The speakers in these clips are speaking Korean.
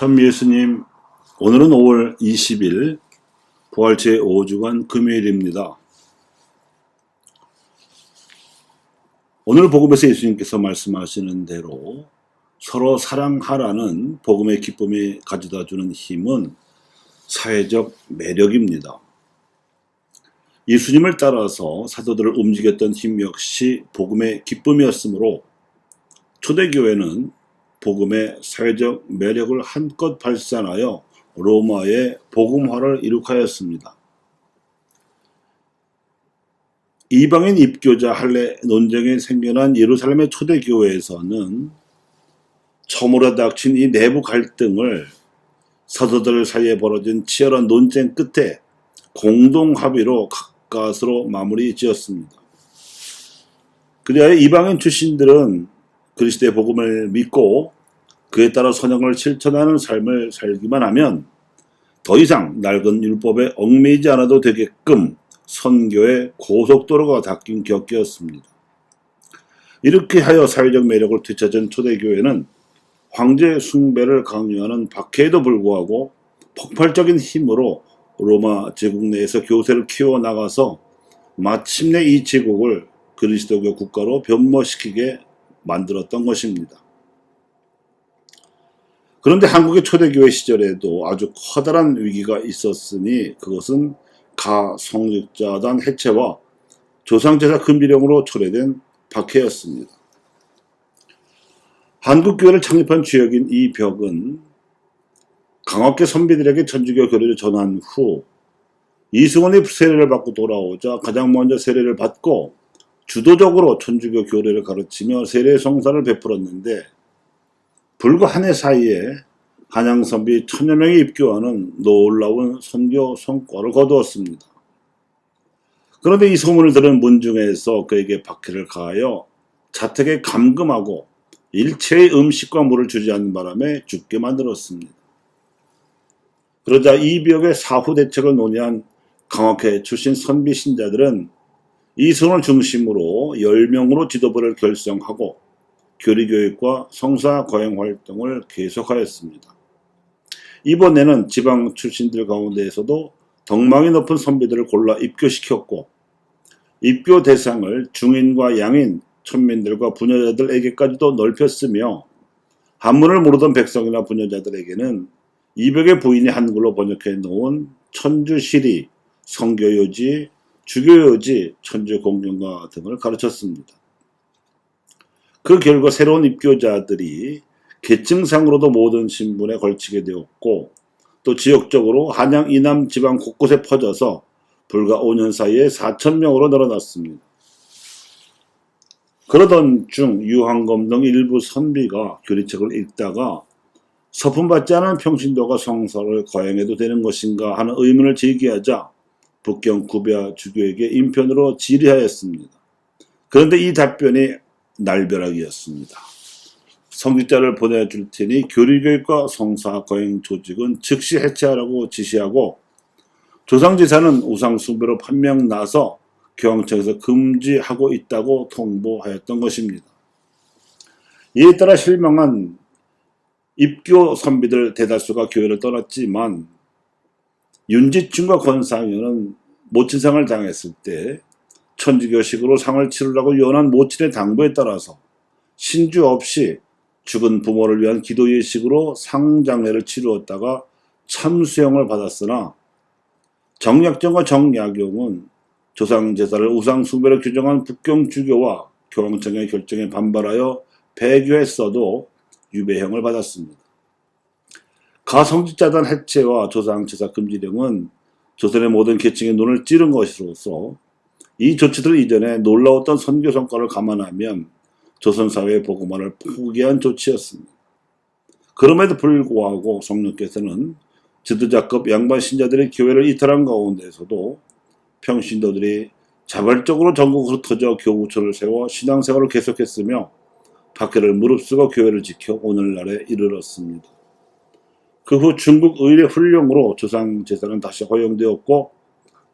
참 예수님, 오늘은 5월 20일 부활 제5주간 금요일입니다. 오늘 복음에서 예수님께서 말씀하시는 대로 서로 사랑하라는 복음의 기쁨이 가져다주는 힘은 사회적 매력입니다. 예수님을 따라서 사도들을 움직였던 힘 역시 복음의 기쁨이었으므로 초대교회는 복음의 사회적 매력을 한껏 발산하여 로마의 복음화를 이룩하였습니다. 이방인 입교자 할례 논쟁이 생겨난 예루살렘의 초대교회에서는 처음으로 닥친 이 내부 갈등을 사도들 사이에 벌어진 치열한 논쟁 끝에 공동 합의로 가까스로 마무리 지었습니다. 그리하여 이방인 출신들은 그리스도의 복음을 믿고 그에 따라 선행을 실천하는 삶을 살기만 하면 더 이상 낡은 율법에 얽매이지 않아도 되게끔 선교의 고속도로가 닦인 격이었습니다. 이렇게 하여 사회적 매력을 되찾은 초대교회는 황제 숭배를 강요하는 박해에도 불구하고 폭발적인 힘으로 로마 제국 내에서 교세를 키워나가서 마침내 이 제국을 그리스도교 국가로 변모시키게 만들었던 것입니다. 그런데 한국의 초대교회 시절에도 아주 커다란 위기가 있었으니 그것은 가성직자단 해체와 조상제사 금지령으로 초래된 박해였습니다. 한국교회를 창립한 주역인 이 벽은 강학계 선비들에게 천주교 교리를 전한 후 이승원이 세례를 받고 돌아오자 가장 먼저 세례를 받고 주도적으로 천주교 교리를 가르치며 세례 성사를 베풀었는데 불과 한 해 사이에 한양 선비 1000여 명이 입교하는 놀라운 선교 성과를 거두었습니다. 그런데 이 소문을 들은 문중에서 그에게 박해를 가하여 자택에 감금하고 일체의 음식과 물을 주지 않는 바람에 죽게 만들었습니다. 그러자 이 벽의 사후 대책을 논의한 강학회 출신 선비 신자들은 이승을 중심으로 10명으로 지도부를 결성하고 교리교육과 성사 거행 활동을 계속하였습니다. 이번에는 지방 출신들 가운데에서도 덕망이 높은 선비들을 골라 입교시켰고 입교 대상을 중인과 양인, 천민들과 부녀자들에게까지도 넓혔으며 한문을 모르던 백성이나 부녀자들에게는 이백의 부인이 한글로 번역해 놓은 천주시리, 성교요지, 주교요지, 천주공경가 등을 가르쳤습니다. 그 결과 새로운 입교자들이 계층상으로도 모든 신분에 걸치게 되었고 또 지역적으로 한양 이남 지방 곳곳에 퍼져서 불과 5년 사이에 4,000명으로 늘어났습니다. 그러던 중 유한검 등 일부 선비가 교리책을 읽다가 서품받지 않은 평신도가 성사를 거행해도 되는 것인가 하는 의문을 제기하자 북경 구벼 주교에게 인편으로 질의하였습니다. 그런데 이 답변이 날벼락이었습니다. 성직자를 보내줄 테니 교리교육과 성사 거행 조직은 즉시 해체하라고 지시하고 조상제사는 우상숭배로 판명 나서 교황청에서 금지하고 있다고 통보하였던 것입니다. 이에 따라 실망한 입교 선비들 대다수가 교회를 떠났지만 윤지춘과 권상현은 모친상을 당했을 때 천주교식으로 상을 치르라고 요원한 모친의 당부에 따라서 신주 없이 죽은 부모를 위한 기도 예식으로 상장례를 치루었다가 참수형을 받았으나 정약정과 정약용은 조상제사를 우상숭배로 규정한 북경주교와 교황청의 결정에 반발하여 배교했어도 유배형을 받았습니다. 가성직자단 해체와 조상제사 금지령은 조선의 모든 계층의 눈을 찌른 것으로서 이 조치들 이전에 놀라웠던 선교 성과를 감안하면 조선사회의 복음화를 포기한 조치였습니다. 그럼에도 불구하고 성령께서는 지도자급 양반 신자들의 교회를 이탈한 가운데에서도 평신도들이 자발적으로 전국으로 터져 교구처를 세워 신앙생활을 계속했으며 박해를 무릅쓰고 교회를 지켜 오늘날에 이르렀습니다. 그 후 중국 의례 훈령으로 조상제사는 다시 허용되었고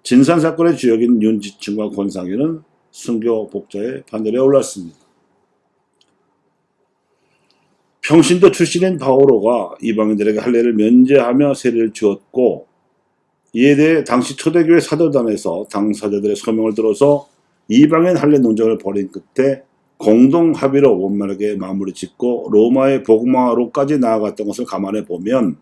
진산사건의 주역인 윤지춘과 권상현은 순교 복자의 판결에 올랐습니다. 평신도 출신인 바오로가 이방인들에게 할례를 면제하며 세례를 주었고, 이에 대해 당시 초대교회 사도단에서 당사자들의 서명을 들어서 이방인 할례 논쟁을 벌인 끝에 공동 합의로 원만하게 마무리 짓고 로마의 복음화로까지 나아갔던 것을 감안해 보면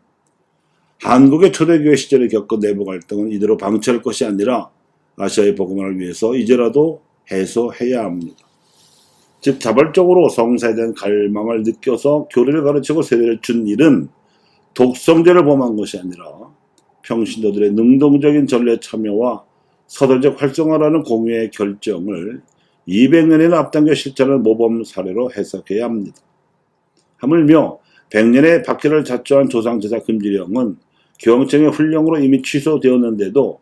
한국의 초대교회 시절에 겪은 내부 갈등은 이대로 방치할 것이 아니라 아시아의 복음화를 위해서 이제라도 해소해야 합니다. 즉 자발적으로 성사에 대한 갈망을 느껴서 교리를 가르치고 세례를 준 일은 독성죄를 범한 것이 아니라 평신도들의 능동적인 전례 참여와 서술적 활성화라는 공유의 결정을 200년이나 앞당겨 실천한 모범 사례로 해석해야 합니다. 하물며 100년의 박해를 자초한 조상제사 금지령은 교황청의 훈령으로 이미 취소되었는데도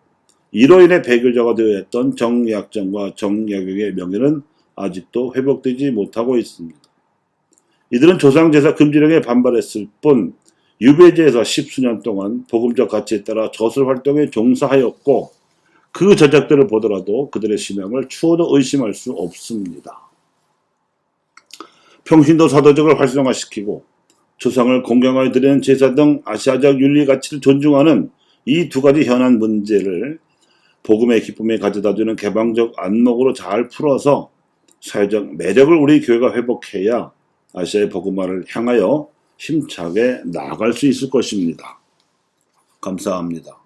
이로 인해 배교자가 되어 했던 정약정과 정약용의 명예는 아직도 회복되지 못하고 있습니다. 이들은 조상제사 금지령에 반발했을 뿐 유배지에서 십수년 동안 복음적 가치에 따라 저술 활동에 종사하였고 그 저작들을 보더라도 그들의 신앙을 추호도 의심할 수 없습니다. 평신도 사도적을 활성화시키고 조상을 공경하여 드리는 제사 등 아시아적 윤리 가치를 존중하는 이 두 가지 현안 문제를 복음의 기쁨에 가져다주는 개방적 안목으로 잘 풀어서 사회적 매력을 우리 교회가 회복해야 아시아의 복음화를 향하여 힘차게 나아갈 수 있을 것입니다. 감사합니다.